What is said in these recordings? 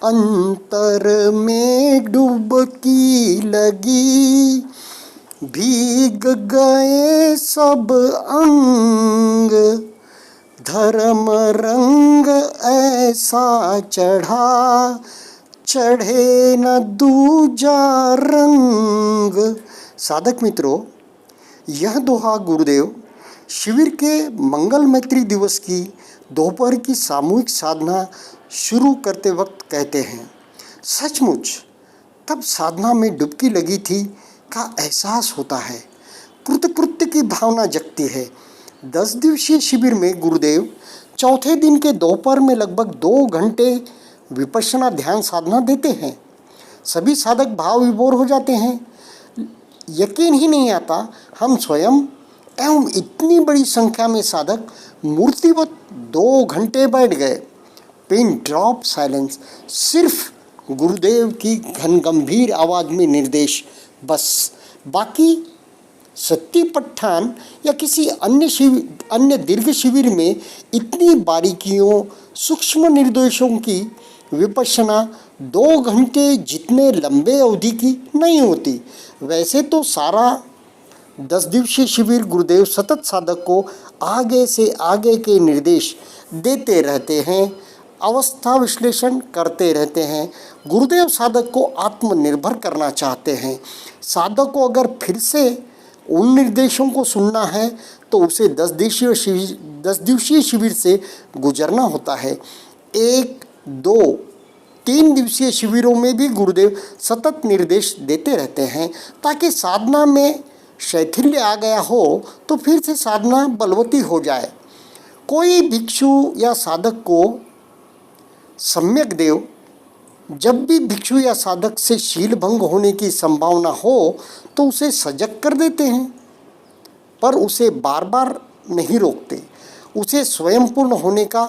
अंतर में डुबकी लगी, भीग गए सब अंग, धर्म रंग ऐसा चढ़ा, चढ़े न दूजा रंग। साधक मित्रों, यह दोहा गुरुदेव शिविर के मंगल मैत्री दिवस की दोपहर की सामूहिक साधना शुरू करते वक्त कहते हैं। सचमुच तब साधना में डुबकी लगी थी का एहसास होता है, कृतकृत्य की भावना जगती है। 10 दिवसीय शिविर में गुरुदेव चौथे दिन के दोपहर में लगभग 2 घंटे विपश्यना ध्यान साधना देते हैं। सभी साधक भाव विभोर हो जाते हैं। यकीन ही नहीं आता हम स्वयं एवं इतनी बड़ी संख्या में साधक मूर्तिवत 2 घंटे बैठ गए। पिन ड्रॉप साइलेंस, सिर्फ गुरुदेव की गंभीर आवाज़ में निर्देश, बस। बाकी सत्तीपट्ठान या किसी अन्य दीर्घ शिविर में इतनी बारीकियों, सूक्ष्म निर्देशों की विपश्यना 2 घंटे जितने लंबे अवधि की नहीं होती। वैसे तो सारा 10 दिवसीय शिविर गुरुदेव सतत साधक को आगे से आगे के निर्देश देते रहते हैं, अवस्था विश्लेषण करते रहते हैं। गुरुदेव साधक को आत्मनिर्भर करना चाहते हैं। साधक को अगर फिर से उन निर्देशों को सुनना है तो उसे 10 दिवसीय शिविर से गुजरना होता है। 1, 2, 3 दिवसीय शिविरों में भी गुरुदेव सतत निर्देश देते रहते हैं ताकि साधना में शैथिल्य आ गया हो तो फिर से साधना बलवती हो जाए। कोई भिक्षु या साधक को सम्यक देव जब भी भिक्षु या साधक से शील भंग होने की संभावना हो तो उसे सजग कर देते हैं, पर उसे बार बार नहीं रोकते। उसे स्वयं पूर्ण होने का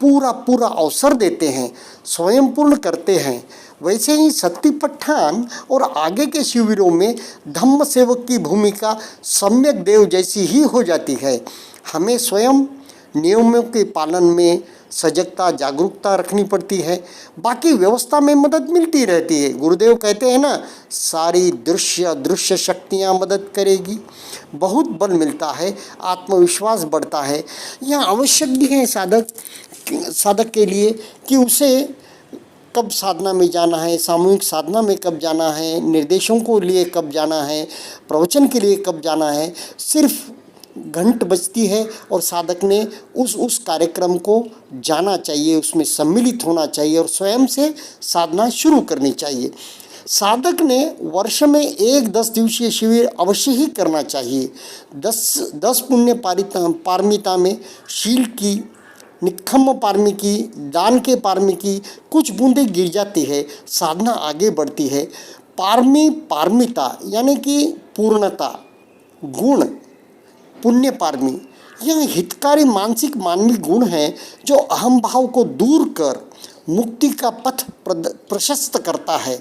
पूरा अवसर देते हैं, स्वयं पूर्ण करते हैं। वैसे ही सत्तीपट्ठान और आगे के शिविरों में धम्म सेवक की भूमिका सम्यक देव जैसी ही हो जाती है। हमें स्वयं नियमों के पालन में सजगता, जागरूकता रखनी पड़ती है। बाकी व्यवस्था में मदद मिलती रहती है। गुरुदेव कहते हैं ना, सारी दृश्य शक्तियाँ मदद करेगी। बहुत बल मिलता है, आत्मविश्वास बढ़ता है। यह आवश्यक भी है साधक के लिए कि उसे कब साधना में जाना है, सामूहिक साधना में कब जाना है, निर्देशों को लिए कब जाना है, प्रवचन के लिए कब जाना है। सिर्फ घंट बजती है और साधक ने उस कार्यक्रम को जाना चाहिए, उसमें सम्मिलित होना चाहिए और स्वयं से साधना शुरू करनी चाहिए। साधक ने वर्ष में एक 10 दिवसीय शिविर अवश्य ही करना चाहिए। 10 पुण्य पारमिता में शील की, निखम्म पारमी की, दान के पारमी की कुछ बूंदें गिर जाती है, साधना आगे बढ़ती है। पारमिता यानी कि पूर्णता, गुण, पुण्य पारमी, यह हितकारी मानसिक मानवीय गुण है जो अहम भाव को दूर कर मुक्ति का पथ प्रशस्त करता है।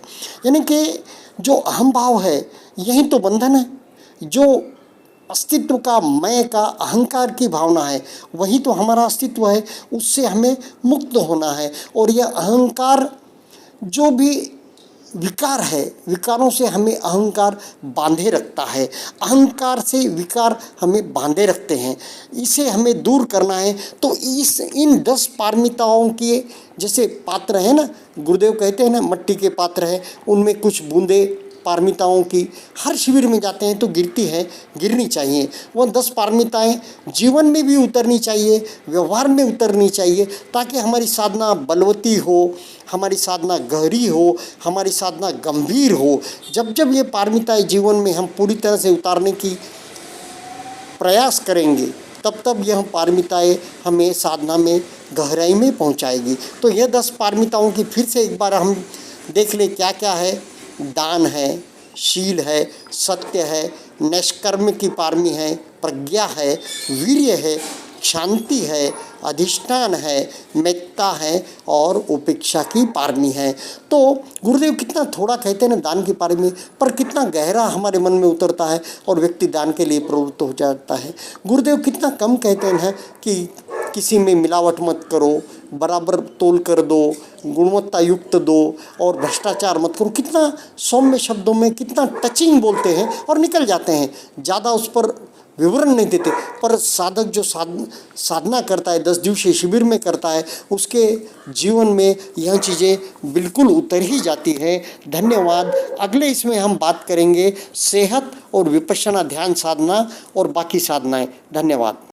यानी कि जो अहम भाव है यही तो बंधन है। जो अस्तित्व का, मैं का, अहंकार की भावना है वही तो हमारा अस्तित्व है। उससे हमें मुक्त होना है। और यह अहंकार जो भी विकार है, विकारों से हमें अहंकार बांधे रखता है। अहंकार से विकार हमें बांधे रखते हैं, इसे हमें दूर करना है। तो इन 10 पारमिताओं के जैसे पात्र है ना, गुरुदेव कहते हैं ना, मट्टी के पात्र है, उनमें कुछ बूंदे पारमिताओं की हर शिविर में जाते हैं तो गिरनी चाहिए। वह 10 पारमिताएँ जीवन में भी उतरनी चाहिए, व्यवहार में उतरनी चाहिए, ताकि हमारी साधना बलवती हो, हमारी साधना गहरी हो, हमारी साधना गंभीर हो। जब ये पारमिताएँ जीवन में हम पूरी तरह से उतारने की प्रयास करेंगे तब यह पारमिताएँ हमें साधना में गहराई में पहुंचाएगी। तो यह 10 पारमिताओं की फिर से एक बार हम देख लें क्या क्या है। दान है, शील है, सत्य है, निष्कर्म की पारमी है, प्रज्ञा है, वीर्य है, शांति है, अधिष्ठान है, मेत्ता है और उपेक्षा की पारमी है। तो गुरुदेव कितना थोड़ा कहते हैं ना दान की पारमी, पर कितना गहरा हमारे मन में उतरता है और व्यक्ति दान के लिए प्रवृत्त हो जाता है। गुरुदेव कितना कम कहते हैं कि किसी में मिलावट मत करो, बराबर तोल कर दो, गुणवत्ता युक्त दो और भ्रष्टाचार मत करो। कितना सौम्य शब्दों में कितना टचिंग बोलते हैं और निकल जाते हैं, ज़्यादा उस पर विवरण नहीं देते। पर साधक जो साधना करता है, 10 दिवसीय शिविर में करता है, उसके जीवन में यह चीज़ें बिल्कुल उतर ही जाती है। धन्यवाद। अगले इसमें हम बात करेंगे सेहत और विपश्यना ध्यान साधना और बाकी साधनाएं। धन्यवाद।